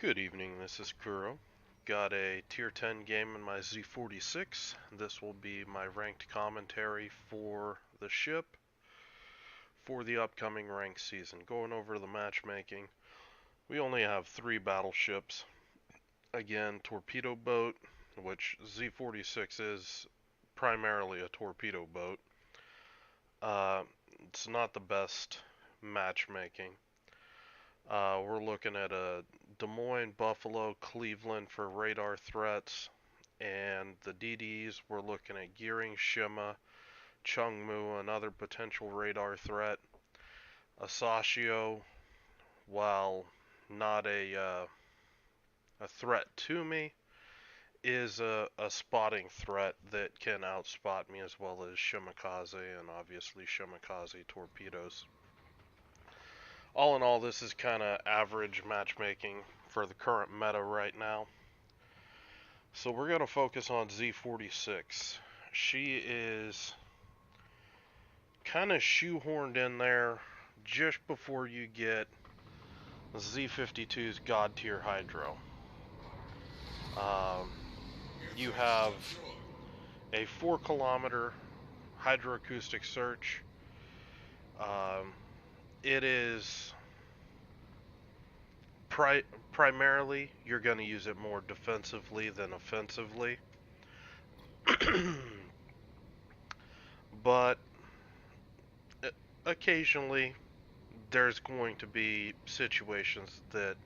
Good evening, this is Kuro. Got a tier 10 game in my Z46. This will be my ranked commentary for the ship for the upcoming ranked season. Going over the matchmaking, we only have 3 battleships. Again, Torpedo Boat, which Z46 is primarily a torpedo boat. Uh, it's not the best matchmaking. We're looking at a Des Moines, Buffalo, Cleveland for radar threats, and the DDs we're looking at Gearing, Shima, Chungmu, another potential radar threat. Asashio, while not a threat to me, is a spotting threat that can outspot me as well as Shimakaze and obviously Shimakaze torpedoes. All in all, this is kind of average matchmaking for the current meta right now. So we're going to focus on Z46. She is kind of shoehorned in there just before you get Z52's God tier Hydro. You have a 4 kilometer hydroacoustic search. It is primarily you're going to use it more defensively than offensively. But occasionally there's going to be situations that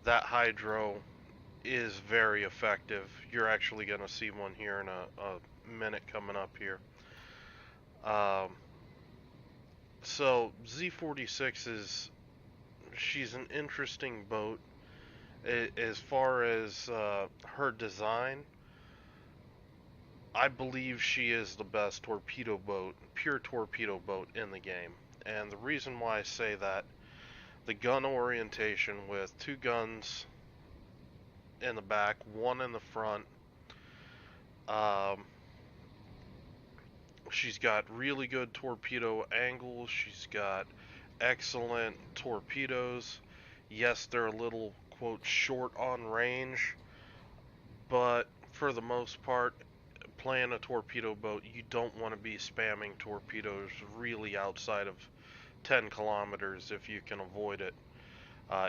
hydro is very effective. You're actually going to see one here in a minute coming up here. So Z46 she's an interesting boat as far as her design. I believe she is the best torpedo boat, pure torpedo boat in the game. And the reason why I say that, the gun orientation with 2 guns in the back, 1 in the front. She's got really good torpedo angles. She's got excellent torpedoes. Yes, they're a little, quote, short on range, but for the most part, playing a torpedo boat, you don't want to be spamming torpedoes really outside of 10 kilometers if you can avoid it.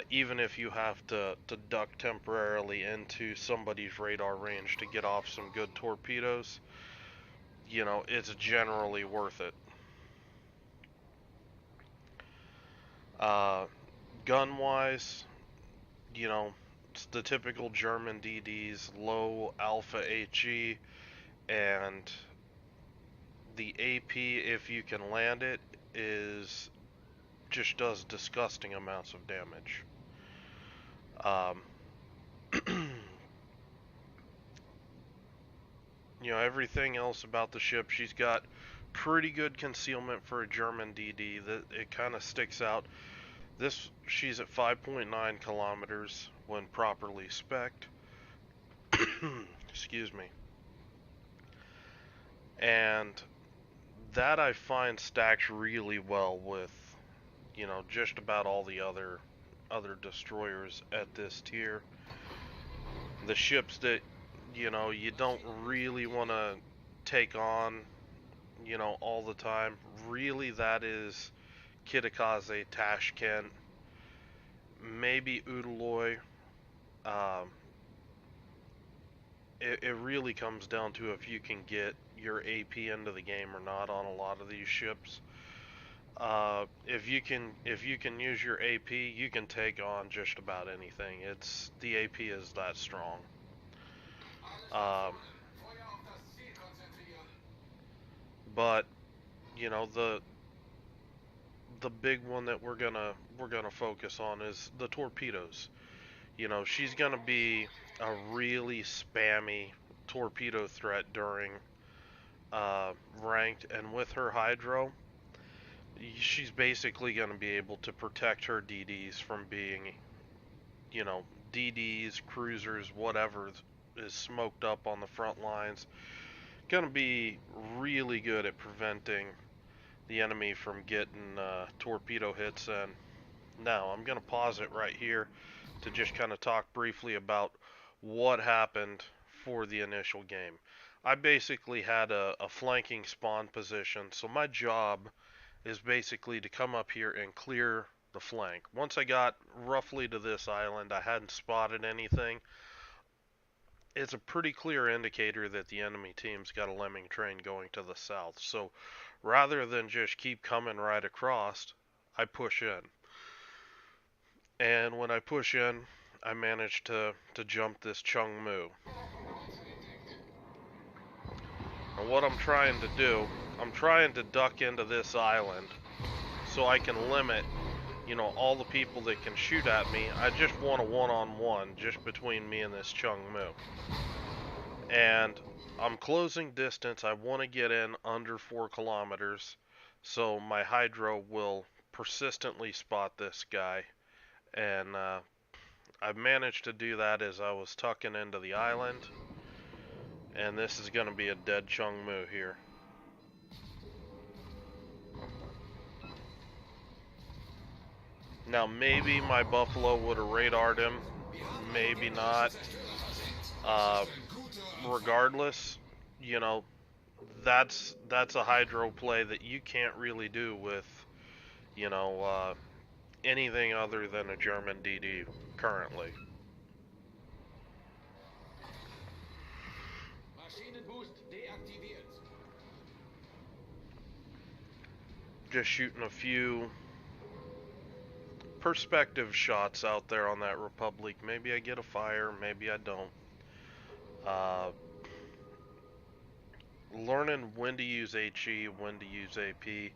Even if you have to duck temporarily into somebody's radar range to get off some good torpedoes, you know, it's generally worth it. Gun-wise, you know, it's the typical German DDs, low alpha HE, and the AP, if you can land it, is just does disgusting amounts of damage. You know, everything else about the ship, she's got pretty good concealment for a German DD. That it kind of sticks out. She's at 5.9 kilometers when properly spec'd. Excuse me. And that I find stacks really well with, you know, just about all the other destroyers at this tier. The ships that, you know, you don't really want to take on, you know, all the time. Really, that is Kitakaze, Tashkent, maybe Udaloy. It really comes down to if you can get your AP into the game or not on a lot of these ships. If you can use your AP, you can take on just about anything. The AP is that strong. But you know, the big one that we're gonna focus on is the torpedoes. You know, she's gonna be a really spammy torpedo threat during ranked, and with her hydro, she's basically gonna be able to protect her DDs from being, you know, DDs, cruisers, whatever is smoked up on the front lines. Gonna be really good at preventing the enemy from getting torpedo hits in. Now, I'm going to pause it right here to just kind of talk briefly about what happened for the initial game. I basically had a flanking spawn position, so my job is basically to come up here and clear the flank. Once I got roughly to this island, I hadn't spotted anything. It's a pretty clear indicator that the enemy team's got a lemming train going to the south. So rather than just keep coming right across, I push in. And when I push in, I manage to jump this Chung Mu. And what I'm trying to do, I'm trying to duck into this island so I can limit, all the people that can shoot at me. I just want a one-on-one just between me and this Chung Mu. And I'm closing distance. I want to get in under 4 kilometers, so my Hydro will persistently spot this guy. And I've managed to do that as I was tucking into the island. And this is going to be a dead Chung Mu here. Now maybe my Buffalo would have radared him, maybe not. Regardless, that's a Hydro play that you can't really do with, anything other than a German DD currently. Just shooting a few perspective shots out there on that Republic. Maybe I get a fire, maybe I don't. Learning when to use HE, when to use AP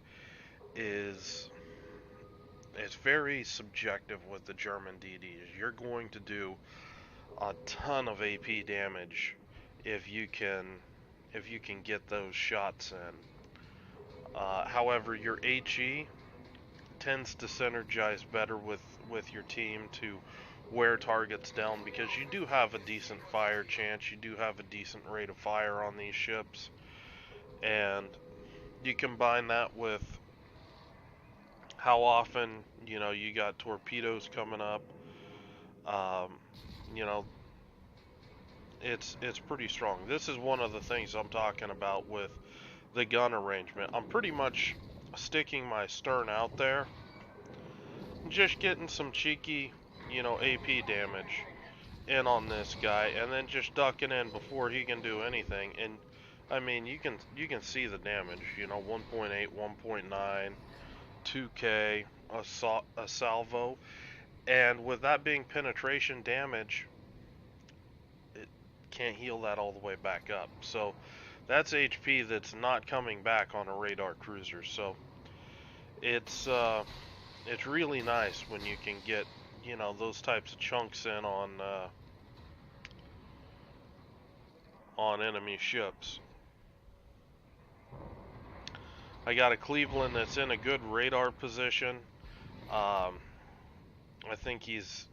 it's very subjective with the German DDs. You're going to do a ton of AP damage if you can get those shots in. However, your HE tends to synergize better with your team to wear targets down, because you do have a decent fire chance, you do have a decent rate of fire on these ships, and you combine that with how often you got torpedoes coming up. It's pretty strong. This is one of the things I'm talking about with the gun arrangement. I'm pretty much sticking my stern out there, just getting some cheeky, AP damage in on this guy, and then just ducking in before he can do anything. And I mean, you can see the damage. 1.8, 1.9, 2K, a salvo, and with that being penetration damage, it can't heal that all the way back up. So that's HP that's not coming back on a radar cruiser. So it's really nice when you can get those types of chunks in on enemy ships. I got a Cleveland that's in a good radar position. I think he's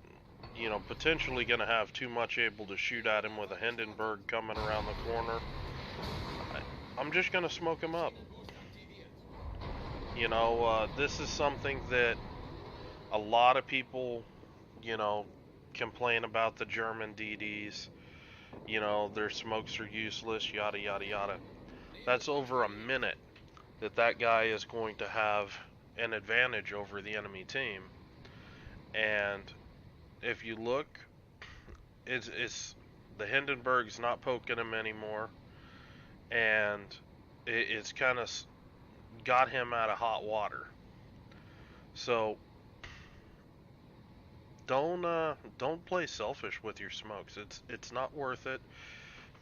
potentially going to have too much able to shoot at him with a Hindenburg coming around the corner. I'm just going to smoke him up. This is something that a lot of people, complain about the German DDs. Their smokes are useless, yada, yada, yada. That's over a minute that guy is going to have an advantage over the enemy team. And if you look, it's the Hindenburg's not poking him anymore, and it's kind of got him out of hot water. So don't play selfish with your smokes. It's not worth it.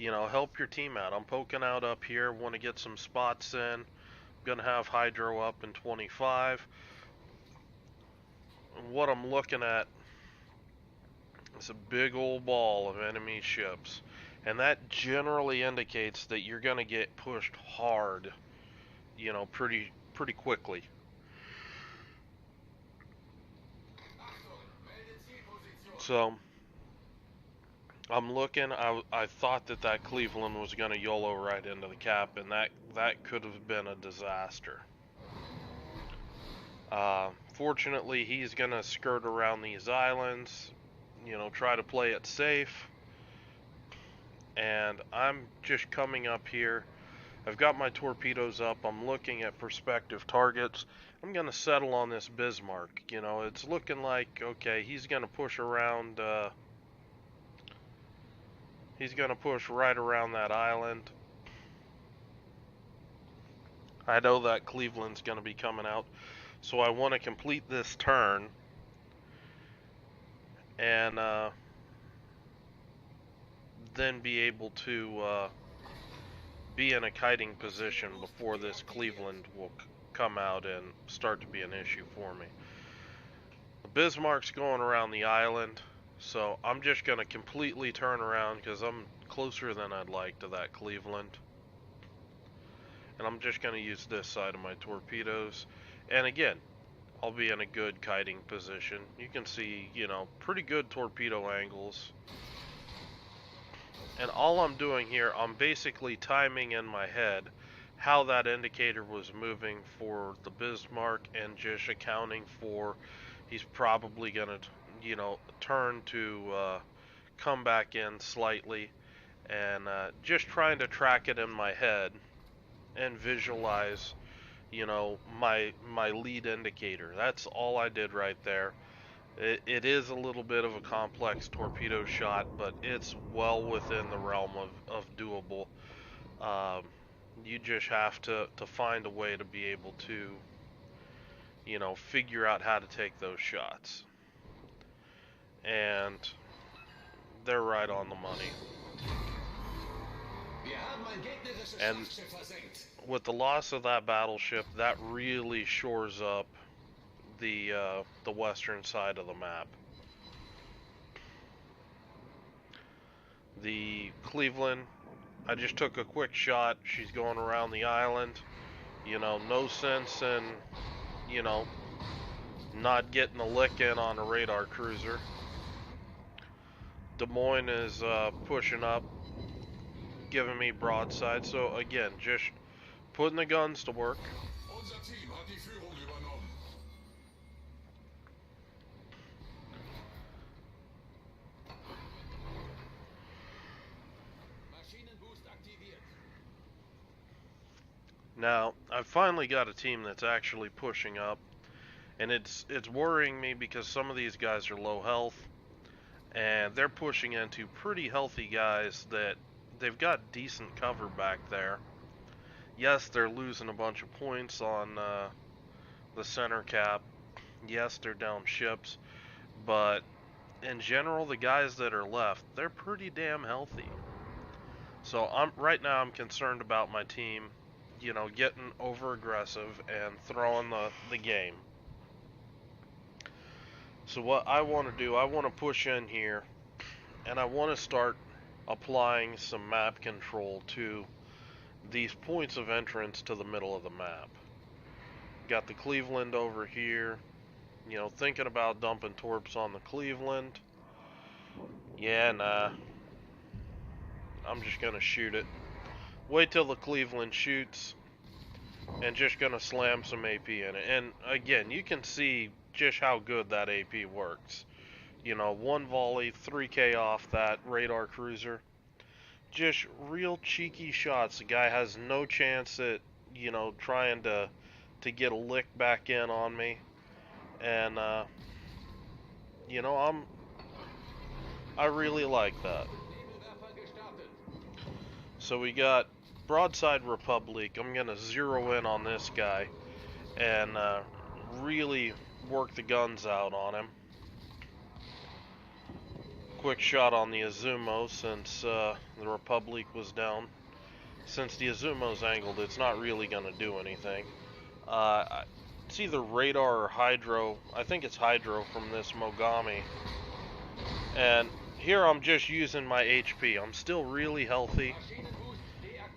Help your team out. I'm poking out up here, want to get some spots in. I'm gonna have Hydro up in 25. What I'm looking at is a big old ball of enemy ships, and that generally indicates that you're gonna get pushed hard, pretty quickly. So I'm looking. I thought that Cleveland was going to YOLO right into the cap, and that could have been a disaster. Fortunately, he's going to skirt around these islands, you know, try to play it safe. And I'm just coming up here. I've got my torpedoes up. I'm looking at prospective targets. I'm going to settle on this Bismarck. You know, it's looking like, okay, he's going to push around, he's going to push right around that island. I know that Cleveland's going to be coming out, so I want to complete this turn and then be able to be in a kiting position before this Cleveland will come out and start to be an issue for me. The Bismarck's going around the island, so I'm just going to completely turn around because I'm closer than I'd like to that Cleveland. And I'm just going to use this side of my torpedoes. And again, I'll be in a good kiting position. You can see, you know, pretty good torpedo angles. And all I'm doing here, I'm basically timing in my head how that indicator was moving for the Bismarck and just accounting for he's probably going to, you know, turn to come back in slightly, and just trying to track it in my head and visualize, you know, my lead indicator. That's all I did right there. It is a little bit of a complex torpedo shot, but it's well within the realm of doable. You just have to find a way to be able to, you know, figure out how to take those shots. And they're right on the money. And with the loss of that battleship, that really shores up the western side of the map. The Cleveland, I just took a quick shot. She's going around the island. You know, no sense in, you know, not getting a lick in on a radar cruiser. Des Moines is pushing up, giving me broadside. So again, just putting the guns to work. Now, I've finally got a team that's actually pushing up, and it's worrying me because some of these guys are low health, and they're pushing into pretty healthy guys that they've got decent cover back there. Yes, they're losing a bunch of points on the center cap. Yes, they're down ships, but in general, the guys that are left, they're pretty damn healthy. So right now I'm concerned about my team, you know, getting over aggressive and throwing the game. So what I want to do, I want to push in here, and I want to start applying some map control to these points of entrance to the middle of the map. Got the Cleveland over here, you know, thinking about dumping torps on the Cleveland. Yeah, nah. I'm just gonna shoot it. Wait till the Cleveland shoots, and just gonna slam some AP in it. And again, you can see just how good that AP works. You know, one volley, 3K off that radar cruiser. Just real cheeky shots. The guy has no chance at, you know, trying to get a lick back in on me. And you know, I really like that. So we got broadside Republic. I'm gonna zero in on this guy and really work the guns out on him. Quick shot on the Azumo since the Republic was down. Since the Azumo's angled, it's not really gonna do anything. It's either radar or hydro. I think it's hydro from this Mogami. And here I'm just using my HP. I'm still really healthy.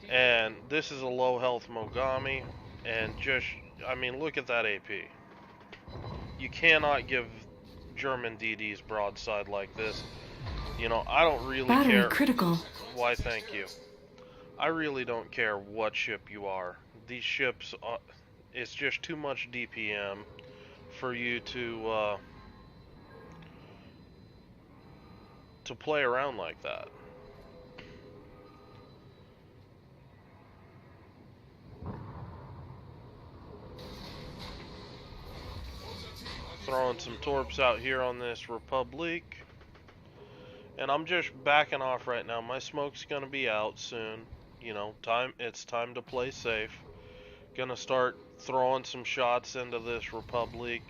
And this is a low health Mogami. And just, I mean, look at that AP. You cannot give German DDs broadside like this. You know, I don't really Battery care. critical. Why, thank you. I really don't care what ship you are. These ships, it's just too much DPM for you to to play around like that. Throwing some torps out here on this Republic. And I'm just backing off right now. My smoke's gonna be out soon. You know, it's time to play safe. Gonna start throwing some shots into this Republic.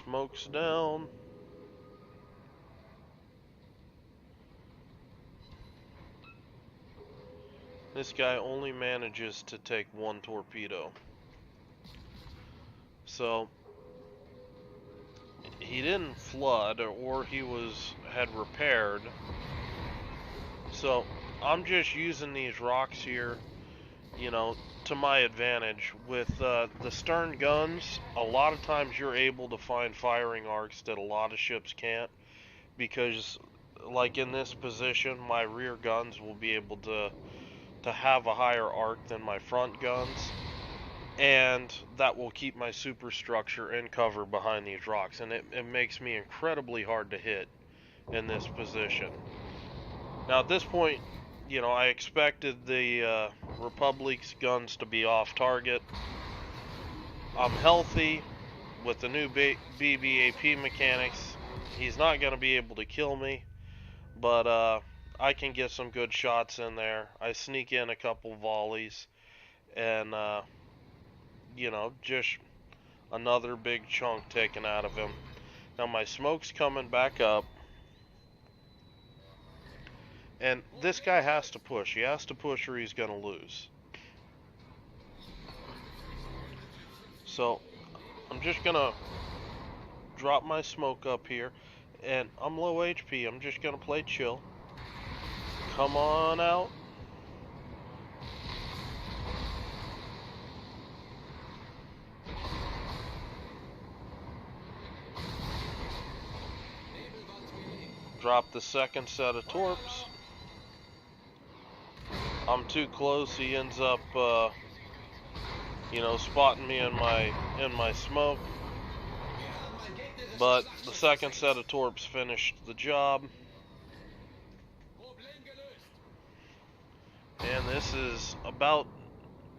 Smoke's down. This guy only manages to take one torpedo. So he didn't flood, or he had repaired. So I'm just using these rocks here, you know, to my advantage. With the stern guns, a lot of times you're able to find firing arcs that a lot of ships can't, because like in this position, my rear guns will be able to have a higher arc than my front guns, and that will keep my superstructure in cover behind these rocks, and it makes me incredibly hard to hit in this position. Now at this point, you know, I expected the Republic's guns to be off target. I'm healthy with the new BBAP mechanics. He's not going to be able to kill me, but I can get some good shots in there. I sneak in a couple volleys, and you know, just another big chunk taken out of him. Now my smoke's coming back up, and this guy has to push. He has to push or he's going to lose. So I'm just going to drop my smoke up here, and I'm low HP. I'm just going to play chill. Come on out. Drop the second set of torps. I'm too close. He ends up, you know, spotting me in my smoke. But the second set of torps finished the job. And this is about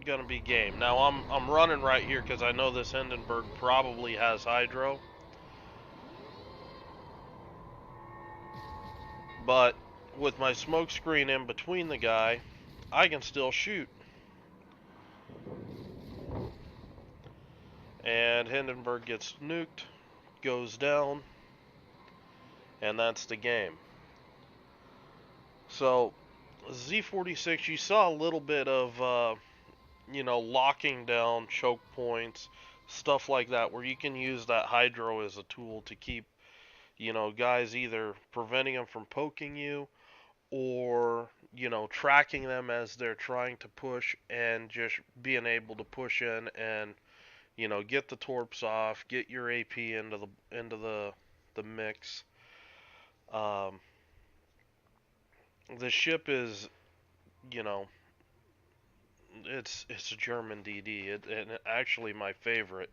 gonna be game. Now I'm running right here because I know this Hindenburg probably has hydro. But with my smoke screen in between the guy, I can still shoot. And Hindenburg gets nuked, goes down, and that's the game. So Z46, you saw a little bit of you know, locking down choke points, stuff like that, where you can use that hydro as a tool to keep, you know, guys either preventing them from poking you, or, you know, tracking them as they're trying to push, and just being able to push in and, you know, get the torps off, get your AP into the mix. The ship is, you know, it's a German DD, and actually my favorite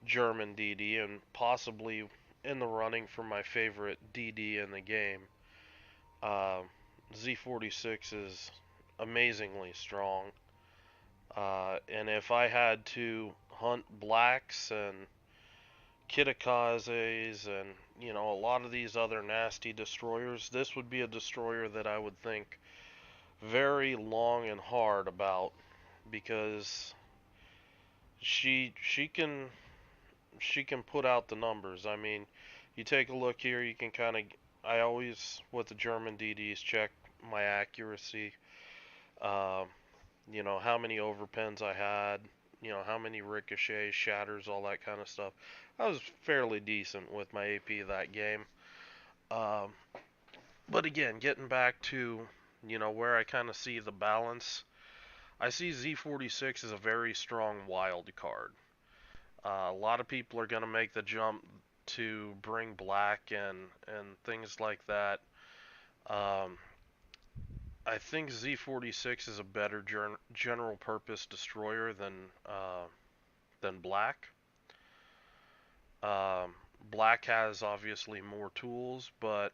German DD, and possibly in the running for my favorite DD in the game. Z46 is amazingly strong, and if I had to hunt blacks and Kitakazes and, you know, a lot of these other nasty destroyers, this would be a destroyer that I would think very long and hard about, because she can put out the numbers. I mean, you take a look here, you can kind of, I always, with the German DDs, check my accuracy, you know, how many overpens I had, you know, how many ricochets, shatters, all that kind of stuff. I was fairly decent with my AP that game. But again, getting back to, you know, where I kind of see the balance, I see Z46 as a very strong wild card. A lot of people are going to make the jump to bring black and things like that. Um, I think Z46 is a better general purpose destroyer than Black. Um, Black has obviously more tools, but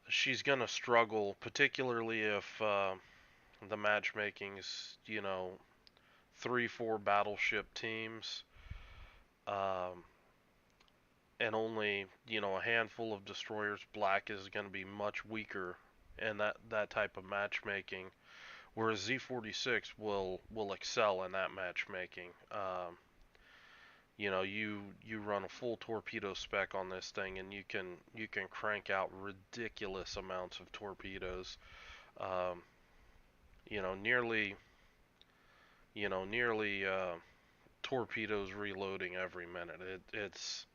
she's gonna struggle, particularly if the matchmaking's, 3-4 battleship teams, um, and only a handful of destroyers. Black is gonna be much weaker in that type of matchmaking, whereas Z46 will excel in that matchmaking. You run a full torpedo spec on this thing, and you can crank out ridiculous amounts of torpedoes. Um, nearly nearly torpedoes reloading every minute. It's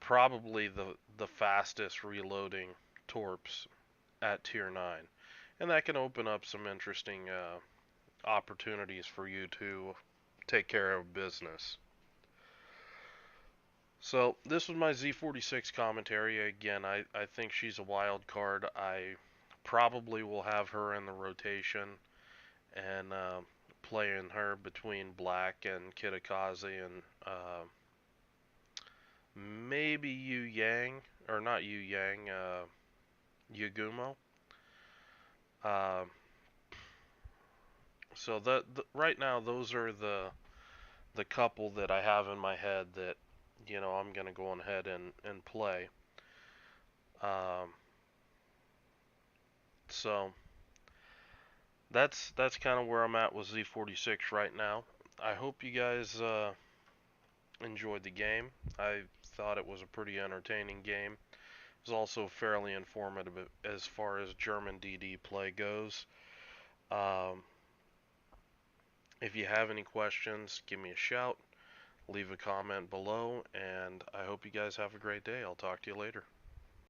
probably the fastest reloading torps at tier 9, and that can open up some interesting opportunities for you to take care of business. So this was my Z46 commentary. Again, I think she's a wild card. I probably will have her in the rotation and playing her between Black and Kitakaze and maybe Yu Yang, or not Yu Yang, Yagumo. Uh, so right now those are the couple that I have in my head that I'm gonna go on ahead and play. Um, so that's kind of where I'm at with Z46 right now. I hope you guys enjoyed the game. I thought it was a pretty entertaining game. It was also fairly informative as far as German DD play goes. Um, if you have any questions, give me a shout. Leave a comment below, and I hope you guys have a great day. I'll talk to you later.